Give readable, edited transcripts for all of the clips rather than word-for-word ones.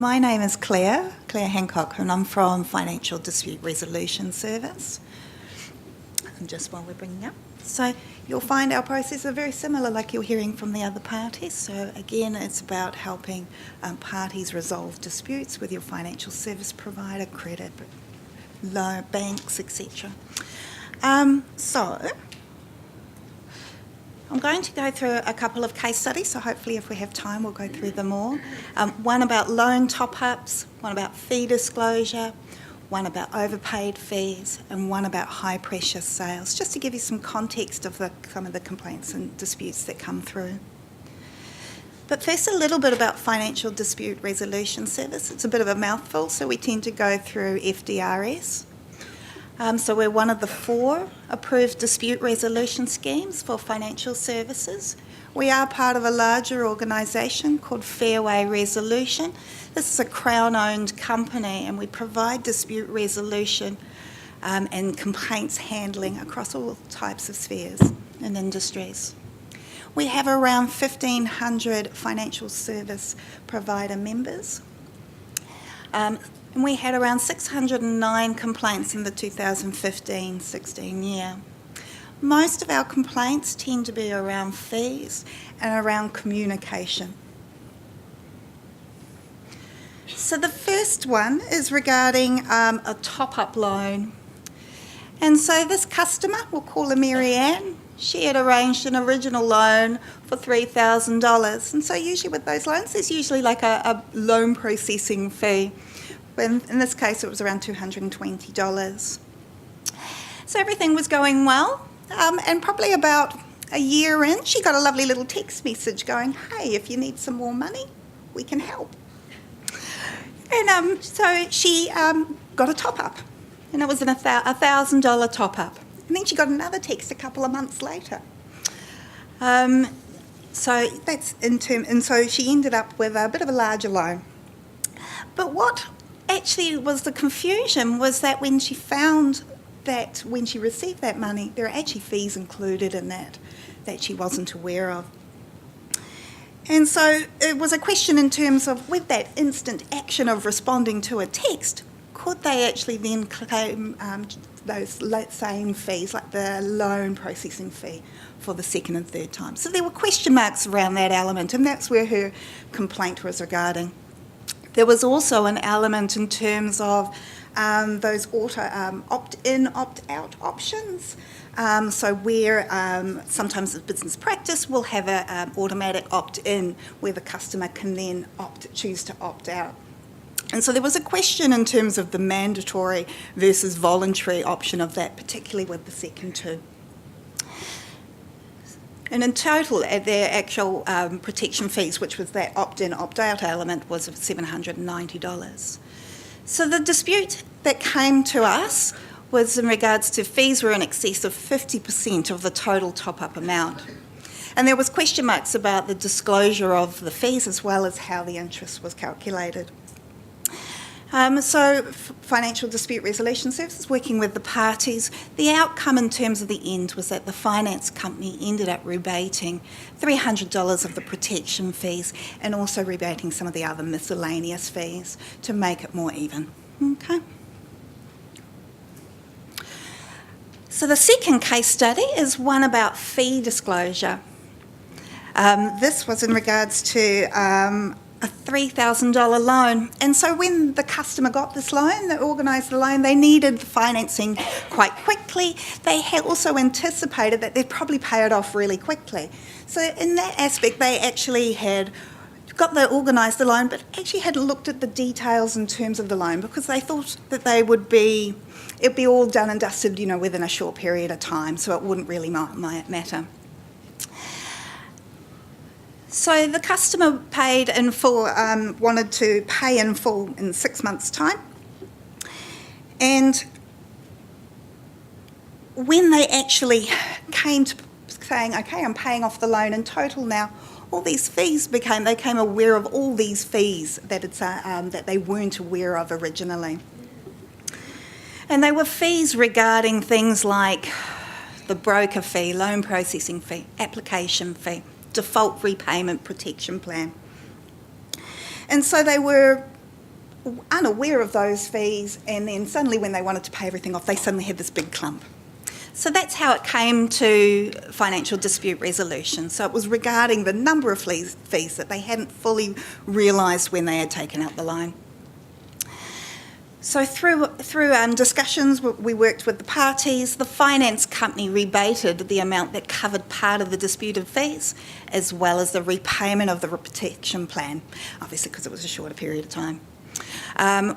My name is Claire Hancock, and I'm from Financial Dispute Resolution Service. And just while we're bringing up. So you'll find our process are very similar, like you're hearing from the other parties. So again, it's about helping parties resolve disputes with your financial service provider, credit, loan, banks, etc. So I'm going to go through a couple of case studies, so hopefully if we have time we'll go through them all. One about loan top-ups, one about fee disclosure, one about overpaid fees, and one about high-pressure sales, just to give you some context of some of the complaints and disputes that come through. But first, a little bit about Financial Dispute Resolution Service. It's a bit of a mouthful, so we tend to go through FDRS. So we're one of the 4 approved dispute resolution schemes for financial services. We are part of a larger organisation called Fairway Resolution. This is a Crown-owned company, and we provide dispute resolution and complaints handling across all types of spheres and industries. We have around 1,500 financial service provider members. And we had around 609 complaints in the 2015-16 year. Most of our complaints tend to be around fees and around communication. So the first one is regarding a top-up loan. And so this customer, we'll call her Mary Ann, she had arranged an original loan for $3,000. And so usually with those loans, there's usually like a loan processing fee. In this case, it was around $220. So everything was going well, and probably about a year in, she got a lovely little text message going, hey, if you need some more money, we can help. And so she got a top-up, and it was a $1,000 top-up. And then she got another text a couple of months later. So that's and so she ended up with a bit of a larger loan. But what actually was the confusion was that when she found that when she received that money, there are actually fees included in that she wasn't aware of. And so it was a question in terms of, with that instant action of responding to a text, could they actually then claim those same fees, like the loan processing fee, for the second and third time? So there were question marks around that element, and that's where her complaint was regarding. There was also an element in terms of those auto opt-in, opt-out options. So where sometimes the business practice will have an automatic opt-in where the customer can then choose to opt out. And so there was a question in terms of the mandatory versus voluntary option of that, particularly with the second two. And in total, their actual protection fees, which was that opt-in, opt-out element, was $790. So the dispute that came to us was in regards to fees were in excess of 50% of the total top-up amount. And there was question marks about the disclosure of the fees as well as how the interest was calculated. So Financial Dispute Resolution Services, working with the parties, the outcome in terms of the end was that the finance company ended up rebating $300 of the protection fees and also rebating some of the other miscellaneous fees to make it more even. Okay. So the second case study is one about fee disclosure. This was in regards to a $3,000 loan. And so when the customer got this loan, they organised the loan, they needed the financing quite quickly. They had also anticipated that they'd probably pay it off really quickly. So in that aspect, they actually had organised the loan, but actually had looked at the details in terms of the loan because they thought that it'd be all done and dusted, within a short period of time, so it wouldn't really matter. So the customer paid in full, wanted to pay in full in 6 months' time. And when they actually came to saying, okay, I'm paying off the loan in total now, all these fees they became aware of all these fees that they weren't aware of originally. And they were fees regarding things like the broker fee, loan processing fee, application fee, default repayment protection plan. And so they were unaware of those fees, and then suddenly when they wanted to pay everything off, they suddenly had this big clump. So that's how it came to financial dispute resolution. So it was regarding the number of fees that they hadn't fully realised when they had taken out the loan. So through discussions, we worked with the parties. The finance company rebated the amount that covered part of the disputed fees, as well as the repayment of the protection plan, obviously because it was a shorter period of time.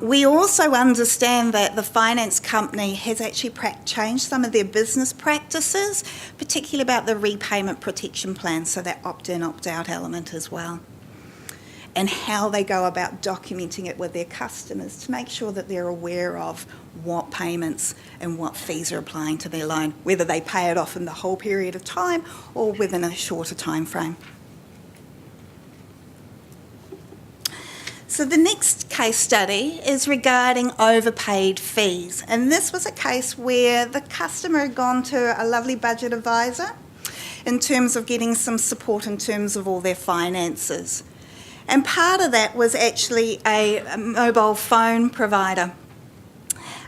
We also understand that the finance company has actually changed some of their business practices, particularly about the repayment protection plan, so that opt-in, opt-out element as well, and how they go about documenting it with their customers to make sure that they're aware of what payments and what fees are applying to their loan, whether they pay it off in the whole period of time or within a shorter time frame. So the next case study is regarding overpaid fees, and this was a case where the customer had gone to a lovely budget advisor in terms of getting some support in terms of all their finances. And part of that was actually a mobile phone provider.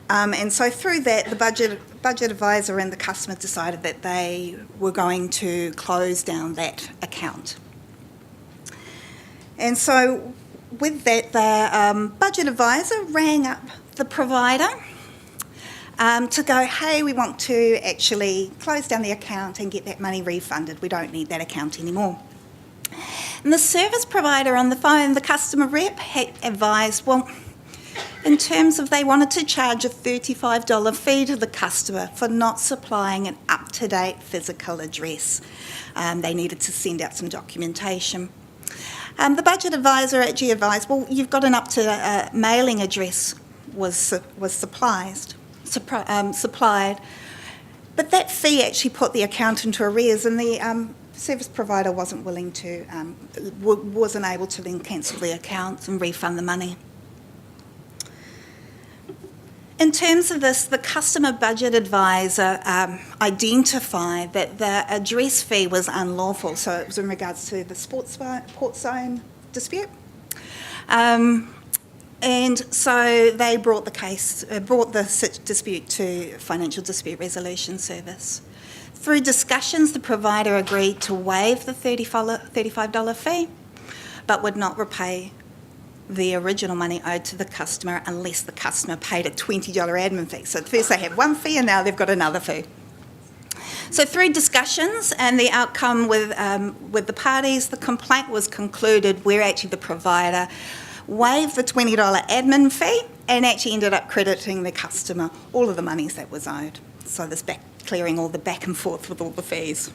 And so through that, the budget advisor and the customer decided that they were going to close down that account. And so with that, the budget advisor rang up the provider to go, hey, we want to actually close down the account and get that money refunded. We don't need that account anymore. And the service provider on the phone, the customer rep, had advised, well, in terms of they wanted to charge a $35 fee to the customer for not supplying an up-to-date physical address. They needed to send out some documentation. The budget advisor actually advised, well, you've got an up-to-date mailing address was supplied, but that fee actually put the account into arrears, and the service provider wasn't willing to, wasn't able to then cancel the account and refund the money. In terms of this, the customer budget advisor identified that the address fee was unlawful, so it was in regards to the port zone dispute. And so they brought the dispute to Financial Dispute Resolution Service. Through discussions, the provider agreed to waive the $35 fee, but would not repay the original money owed to the customer unless the customer paid a $20 admin fee. So first they had one fee and now they've got another fee. So through discussions and the outcome with the parties, the complaint was concluded where actually the provider waived the $20 admin fee and actually ended up crediting the customer all of the monies that was owed. So this clearing all the back and forth with all the fees.